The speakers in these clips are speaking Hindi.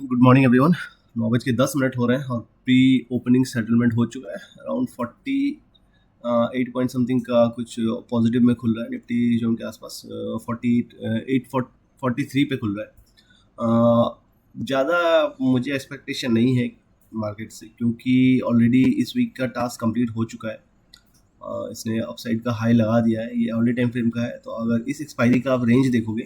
Good morning everyone. 9:10 हो रहे हैं और प्री ओपनिंग सेटलमेंट हो चुका है। अराउंड 48 पॉइंट समथिंग का कुछ पॉजिटिव में खुल रहा है। निफ्टी जोन के आसपास 43 पे खुल रहा है। ज़्यादा मुझे एक्सपेक्टेशन नहीं है मार्केट से, क्योंकि ऑलरेडी इस वीक का टास्क कंप्लीट हो चुका है। इसने अपसाइड का हाई लगा दिया है, ये ऑलरेडी टाइम फ्रेम का है। तो अगर इस एक्सपायरी का आप रेंज देखोगे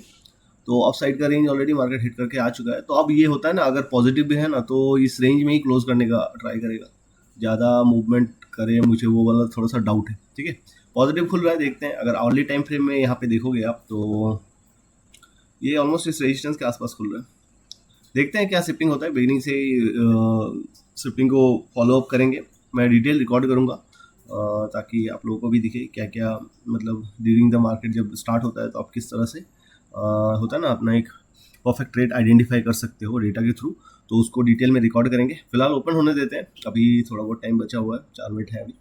तो अपसाइड का रेंज ऑलरेडी मार्केट हिट करके आ चुका है। तो अब ये होता है ना, अगर पॉजिटिव भी है ना तो इस रेंज में ही क्लोज करने का ट्राई करेगा। ज़्यादा मूवमेंट करे, मुझे वो वाला थोड़ा सा डाउट है। ठीक है, पॉजिटिव खुल रहा है, देखते हैं। अगर आवरली टाइम फ्रेम में यहाँ पे देखोगे आप तो ये ऑलमोस्ट इस रेजिस्टेंस के आसपास खुल रहा है। देखते हैं क्या शिफ्टिंग होता है। बिगिनिंग से शिफ्टिंग को फॉलो अप करेंगे, मैं डिटेल रिकॉर्ड करूँगा ताकि आप लोगों को भी दिखे क्या क्या, मतलब ड्यूरिंग द मार्केट जब स्टार्ट होता है तो आप किस तरह से होता है ना, अपना एक परफेक्ट ट्रेड आइडेंटिफाई कर सकते हो डेटा के थ्रू। तो उसको डिटेल में रिकॉर्ड करेंगे। फिलहाल ओपन होने देते हैं, अभी थोड़ा बहुत टाइम बचा हुआ है, 4 मिनट है अभी।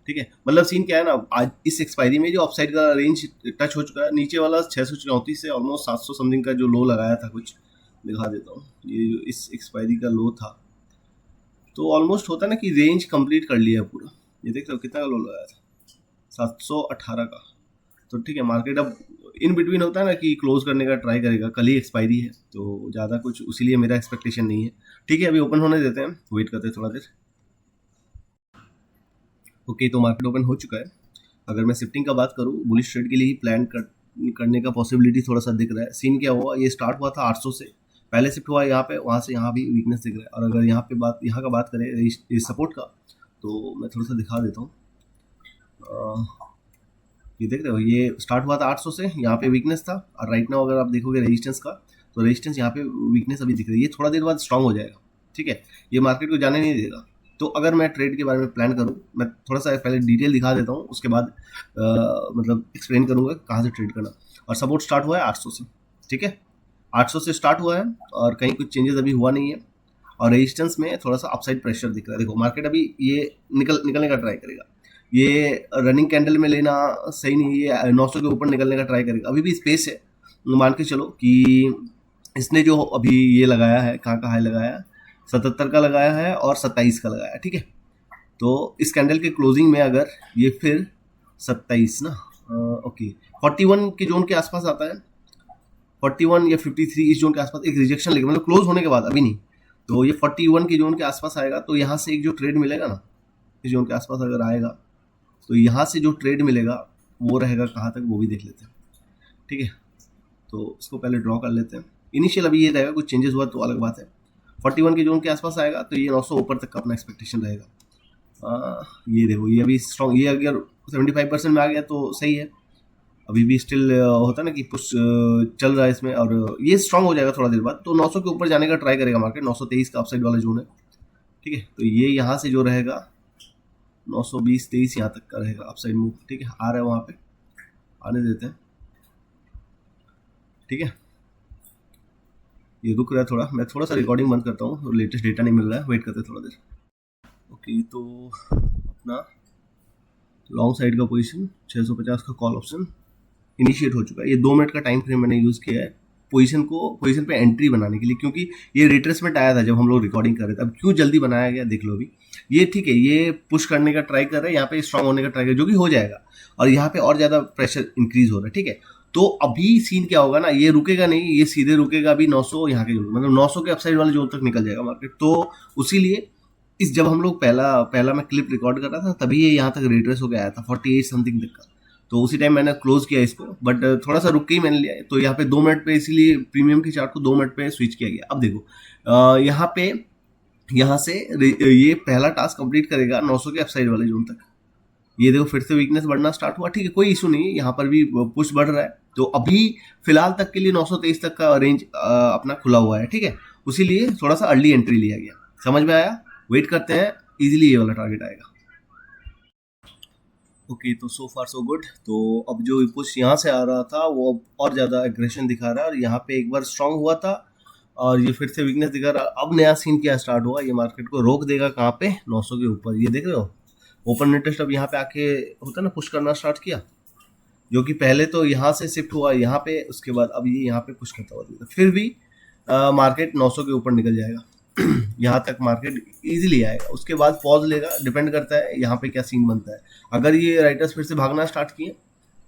ठीक है, मतलब सीन क्या है ना, आज इस एक्सपायरी में जो अपसाइड का रेंज टच हो चुका है, नीचे वाला 634 से ऑलमोस्ट 700 समथिंग का जो लो लगाया था, कुछ दिखा देता हूँ। ये जो इस एक्सपायरी का लो था, तो ऑलमोस्ट होता है ना कि रेंज कंप्लीट कर लिया पूरा। ये देख लो कितना का लो लगाया था, 718 का। तो ठीक है, मार्केट अब इन बिटवीन होता है ना कि क्लोज करने का ट्राई करेगा। कल ही एक्सपायरी है तो ज़्यादा कुछ उसीलिए मेरा एक्सपेक्टेशन नहीं है। ठीक है, अभी ओपन होने देते हैं, वेट करते हैं थोड़ा देर। ओके, तो मार्केट ओपन हो चुका है। अगर मैं शिफ्टिंग का बात करूँ, बुलिश ट्रेड के लिए ही प्लान करने का पॉसिबिलिटी थोड़ा सा दिख रहा है। सीन क्या हुआ, ये स्टार्ट हुआ था 800 से, पहले शिफ्ट हुआ यहाँ पे, वहाँ से यहाँ भी वीकनेस दिख रहा है। और अगर यहाँ का बात करें सपोर्ट का, तो मैं थोड़ा सा दिखा देता हूँ। ये देख रहे हो, ये स्टार्ट हुआ था 800 से, यहाँ पे वीकनेस था। और राइट नाउ अगर आप देखोगे रेजिस्टेंस का, तो रेजिस्टेंस यहाँ पे वीकनेस अभी दिख रही है। ये थोड़ा देर बाद स्ट्रांग हो जाएगा। ठीक है, ये मार्केट को जाने नहीं देगा। तो अगर मैं ट्रेड के बारे में प्लान करूँ, मैं थोड़ा सा पहले डिटेल दिखा देता हूँ, उसके बाद मतलब एक्सप्लेन करूँगा कहाँ से ट्रेड करना। और सपोर्ट स्टार्ट हुआ है 800 से। ठीक है, 800 से स्टार्ट हुआ है और कहीं कुछ चेंजेस अभी हुआ नहीं है। और रेजिस्टेंस में थोड़ा सा अपसाइड प्रेशर दिख रहा है। देखो मार्केट अभी ये निकलने का ट्राई करेगा। ये रनिंग कैंडल में लेना सही नहीं है, ये 900 के ऊपर निकलने का ट्राई करेगा। अभी भी स्पेस है, मान के चलो कि इसने जो अभी ये लगाया है, कहाँ का हाई लगाया है, 77 का लगाया है और 27 का लगाया है। ठीक है, तो इस कैंडल के क्लोजिंग में अगर ये फिर 27 ना, ओके, 41 के जोन के आसपास आता है, 41 या 53 इस जोन के आसपास एक रिजेक्शन लेगा, मतलब क्लोज होने के बाद, अभी नहीं। तो ये 41 के जोन के आसपास आएगा, तो यहाँ से एक जो ट्रेड मिलेगा ना, इस जोन के आसपास अगर आएगा, तो यहाँ से जो ट्रेड मिलेगा वो रहेगा कहाँ तक, वो भी देख लेते हैं। ठीक है, तो इसको पहले ड्रॉ कर लेते हैं। इनिशियल अभी ये रहेगा, कुछ चेंजेस हुआ तो अलग बात है। 41 के जोन के आसपास आएगा तो ये 900 ऊपर तक का अपना एक्सपेक्टेशन रहेगा। ये देखो, ये अभी स्ट्रॉन्ग, ये अगर 75% में आ गया तो सही है। अभी भी स्टिल होता है ना कि पुश चल रहा है इसमें, और ये स्ट्रांग हो जाएगा थोड़ा देर बाद, तो 900 के ऊपर जाने का ट्राई करेगा मार्केट। 923 का अपसाइड वाला जोन है। ठीक है, तो ये यहाँ से जो रहेगा 920-23 यहाँ तक का रहेगा अपसाइड मूव। ठीक है, आ रहा है वहाँ पे, आने देते हैं। ठीक है, ये रुक रहा है थोड़ा, मैं थोड़ा सा रिकॉर्डिंग बंद करता हूँ, लेटेस्ट डेटा नहीं मिल रहा है, वेट करते हैं थोड़ा देर। ओके, तो अपना लॉन्ग साइड का पोजीशन 650 का कॉल ऑप्शन इनिशिएट हो चुका है। ये 2 मिनट का टाइम फ्रेम मैंने यूज़ किया है पोजीशन पे एंट्री बनाने के लिए, क्योंकि ये रिट्रेसमेंट आया था जब हम लोग रिकॉर्डिंग कर रहे थे। अब क्यों जल्दी बनाया गया देख लो। अभी ये ठीक है, ये पुश करने का ट्राई कर रहे हैं, यहाँ पे स्ट्रांग होने का ट्राई कर, जो कि हो जाएगा। और यहाँ पे और ज़्यादा प्रेशर इंक्रीज हो रहा है। ठीक है, तो अभी सीन क्या होगा ना, ये रुकेगा नहीं, ये सीधे रुकेगा अभी 900 यहाँ के जोन, मतलब 900 के अपसाइड वाले जोन तक निकल जाएगा मार्केट। तो उसीलिए इस जब हम लोग पहला मैं क्लिप रिकॉर्ड कर रहा था, तभी ये यहाँ तक रिट्रेस हो गया आया था 48 समथिंग तक का। तो उसी टाइम मैंने क्लोज किया इसको, बट थोड़ा सा रुक के ही मैंने लिया है। तो यहाँ पे 2 मिनट पे, इसीलिए प्रीमियम की चार्ट को 2 मिनट पे स्विच किया गया। अब देखो यहाँ पे, यहाँ से ये पहला टास्क कंप्लीट करेगा 900 के अपसाइड वाले जोन तक। ये देखो फिर से वीकनेस बढ़ना स्टार्ट हुआ। ठीक है, कोई इशू नहीं है, यहाँ पर भी पुश बढ़ रहा है। तो अभी फिलहाल तक के लिए 923 तक का रेंज अपना खुला हुआ है। ठीक है, उसीलिए थोड़ा सा अर्ली एंट्री लिया गया। समझ में आया? वेट करते हैं, इजीली ये वाला टारगेट आएगा। ओके, तो सो फार सो गुड। तो अब जो पुश यहाँ से आ रहा था वो अब और ज़्यादा एग्रेशन दिखा रहा है, और यहाँ पे एक बार स्ट्रांग हुआ था और ये फिर से वीकनेस दिखा रहा है। अब नया सीन क्या स्टार्ट हुआ, ये मार्केट को रोक देगा कहाँ पे, 900 के ऊपर। ये देख रहे हो, ओपन नेटेस्ट अब यहाँ पे आके होता है ना, पुश करना स्टार्ट किया, जो कि पहले तो यहाँ से शिफ्ट हुआ यहाँ पे, उसके बाद अब ये यहाँ पे पुश करता हुआ दिखा। फिर भी मार्केट 900 के ऊपर निकल जाएगा। यहाँ तक मार्केट इजीली आएगा, उसके बाद पॉज लेगा, डिपेंड करता है यहाँ पे क्या सीन बनता है। अगर ये राइटर्स फिर से भागना स्टार्ट किए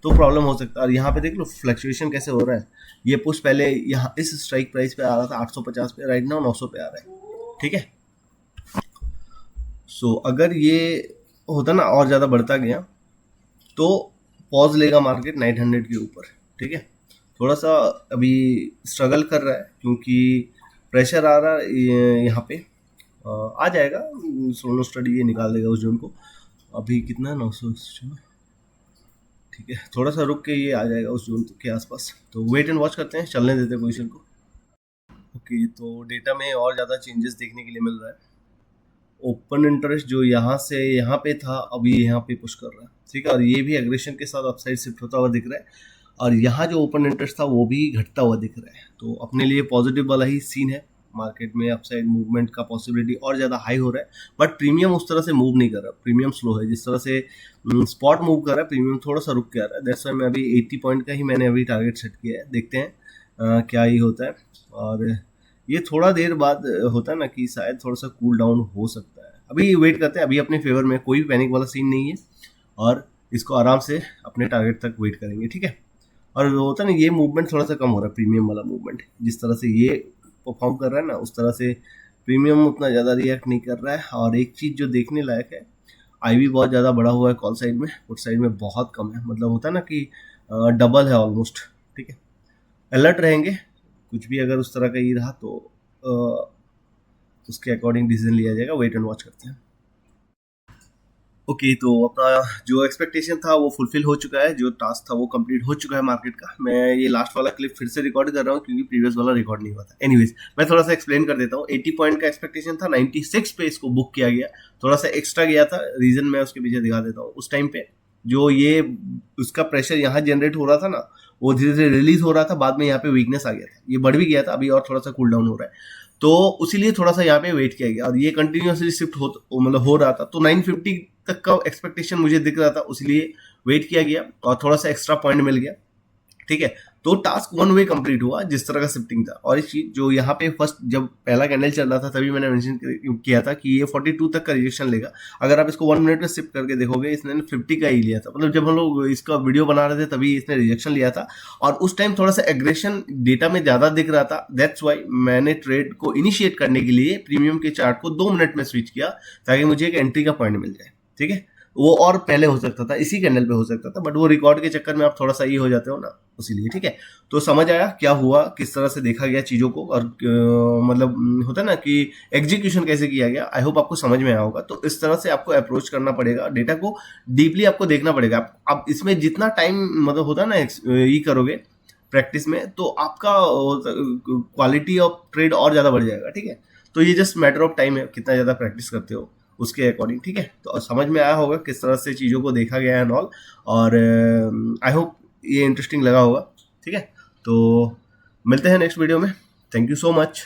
तो प्रॉब्लम हो सकता है। और यहाँ पे देख लो फ्लक्चुएशन कैसे हो रहा है, ये पुश पहले यहाँ इस स्ट्राइक प्राइस पे आ रहा था 850 पे, राइट नाउ 900 पे आ रहा है, ठीक है। सो अगर ये होता ना और ज़्यादा बढ़ता गया तो पॉज लेगा मार्केट 900 के ऊपर, ठीक है। थोड़ा सा अभी स्ट्रगल कर रहा है क्योंकि प्रेशर आ रहा है यहाँ पे, आ जाएगा सोलो स्टडी, ये निकाल देगा उस जोन को। अभी कितना 900, ठीक है, थोड़ा सा रुक के ये आ जाएगा उस जोन के आसपास, तो वेट एंड वॉच करते हैं, चलने देते हैं पोजीशन को। ओके, तो डेटा में और ज़्यादा चेंजेस देखने के लिए मिल रहा है। ओपन इंटरेस्ट जो यहाँ से यहाँ पे था अभी यहाँ पे पुश कर रहा है, ठीक है, और ये भी एग्रेशन के साथ अपसाइड शिफ्ट होता हुआ दिख रहा है, और यहाँ जो ओपन इंटरेस्ट था वो भी घटता हुआ दिख रहा है। तो अपने लिए पॉजिटिव वाला ही सीन है, मार्केट में अपसाइड मूवमेंट का पॉसिबिलिटी और ज़्यादा हाई हो रहा है, बट प्रीमियम उस तरह से मूव नहीं कर रहा, प्रीमियम स्लो है। जिस तरह से स्पॉट मूव कर रहा है, प्रीमियम थोड़ा सा रुक के आ रहा है। दैट्स वाई मैं अभी 80 पॉइंट का ही मैंने अभी टारगेट सेट किया है, देखते हैं क्या ही होता है। और ये थोड़ा देर बाद होता है ना कि शायद थोड़ा सा कूल डाउन हो सकता है, अभी वेट करते हैं। अभी अपने फेवर में कोई पैनिक वाला सीन नहीं है, और इसको आराम से अपने टारगेट तक वेट करेंगे, ठीक है। और होता है ना, ये मूवमेंट थोड़ा सा कम हो रहा है, प्रीमियम वाला मूवमेंट जिस तरह से ये परफॉर्म कर रहा है ना, उस तरह से प्रीमियम उतना ज़्यादा रिएक्ट नहीं कर रहा है। और एक चीज़ जो देखने लायक है, आईवी बहुत ज़्यादा बड़ा हुआ है कॉल साइड में, पुट साइड में बहुत कम है, मतलब होता है ना कि डबल है ऑलमोस्ट, ठीक है। अलर्ट रहेंगे, कुछ भी अगर उस तरह का ही रहा तो उसके अकॉर्डिंग डिसीजन लिया जाएगा, वेट एंड वॉच करते हैं। ओके, तो अपना जो एक्सपेक्टेशन था वो फुलफिल हो चुका है, जो टास्क था वो कंप्लीट हो चुका है मार्केट का। मैं ये लास्ट वाला क्लिप फिर से रिकॉर्ड कर रहा हूँ क्योंकि प्रीवियस वाला रिकॉर्ड नहीं हुआ था। एनीवेज, मैं थोड़ा सा एक्सप्लेन कर देता हूँ। 80 पॉइंट का एक्सपेक्टेशन था, 96 पे इसको बुक किया गया, थोड़ा सा एक्स्ट्रा गया था, रीजन मैं उसके पीछे दिखा देता हूँ। उस टाइम पे जो ये उसका प्रेशर यहाँ जनरेट हो रहा था ना, वो धीरे धीरे रिलीज हो रहा था, बाद में यहाँ पे वीकनेस आ गया था, ये बढ़ भी गया था, अभी और थोड़ा सा कूल डाउन हो रहा है, तो उसीलिए थोड़ा सा यहाँ पे वेट किया गया। और ये कंटिन्यूसली शिफ्ट मतलब हो रहा था, तो 950 तक का एक्सपेक्टेशन मुझे दिख रहा था, उसलिए वेट किया गया और थोड़ा सा एक्स्ट्रा पॉइंट मिल गया, ठीक है। तो टास्क वन वे कंप्लीट हुआ जिस तरह का शिफ्टिंग था। और इस चीज जो यहाँ पे फर्स्ट जब पहला कैंडल चल रहा था तभी मैंने मेंशन किया था कि ये 42 तक का रिजेक्शन लेगा। अगर आप इसको 1 मिनट में शिफ्ट करके देखोगे, इसने 50 का ही लिया था, मतलब जब हम लोग इसका वीडियो बना रहे थे तभी इसने रिजेक्शन लिया था, और उस टाइम थोड़ा सा एग्रेशन डेटा में ज्यादा दिख रहा था। दैट्स वाई मैंने ट्रेड को इनिशिएट करने के लिए प्रीमियम के चार्ट को 2 मिनट में स्विच किया ताकि मुझे एक एंट्री का पॉइंट मिल जाए, ठीक है। वो और पहले हो सकता था, इसी कैंडल पे हो सकता था, बट वो रिकॉर्ड के चक्कर में आप थोड़ा सा ये हो जाते हो ना, उसीलिए, ठीक है। तो समझ आया क्या हुआ, किस तरह से देखा गया चीज़ों को, और मतलब होता है ना कि एग्जीक्यूशन कैसे किया गया। आई होप आपको समझ में आया होगा। तो इस तरह से आपको अप्रोच करना पड़ेगा, डेटा को डीपली आपको देखना पड़ेगा। आप इसमें जितना टाइम मतलब होता है ना ये करोगे प्रैक्टिस में, तो आपका क्वालिटी ऑफ ट्रेड और ज़्यादा बढ़ जाएगा, ठीक है। तो ये जस्ट मैटर ऑफ टाइम है, कितना ज़्यादा प्रैक्टिस करते हो उसके अकॉर्डिंग, ठीक है। तो समझ में आया होगा किस तरह से चीज़ों को देखा गया है एंड ऑल, और आई होप ये इंटरेस्टिंग लगा होगा, ठीक है। तो मिलते हैं नेक्स्ट वीडियो में। Thank you so much.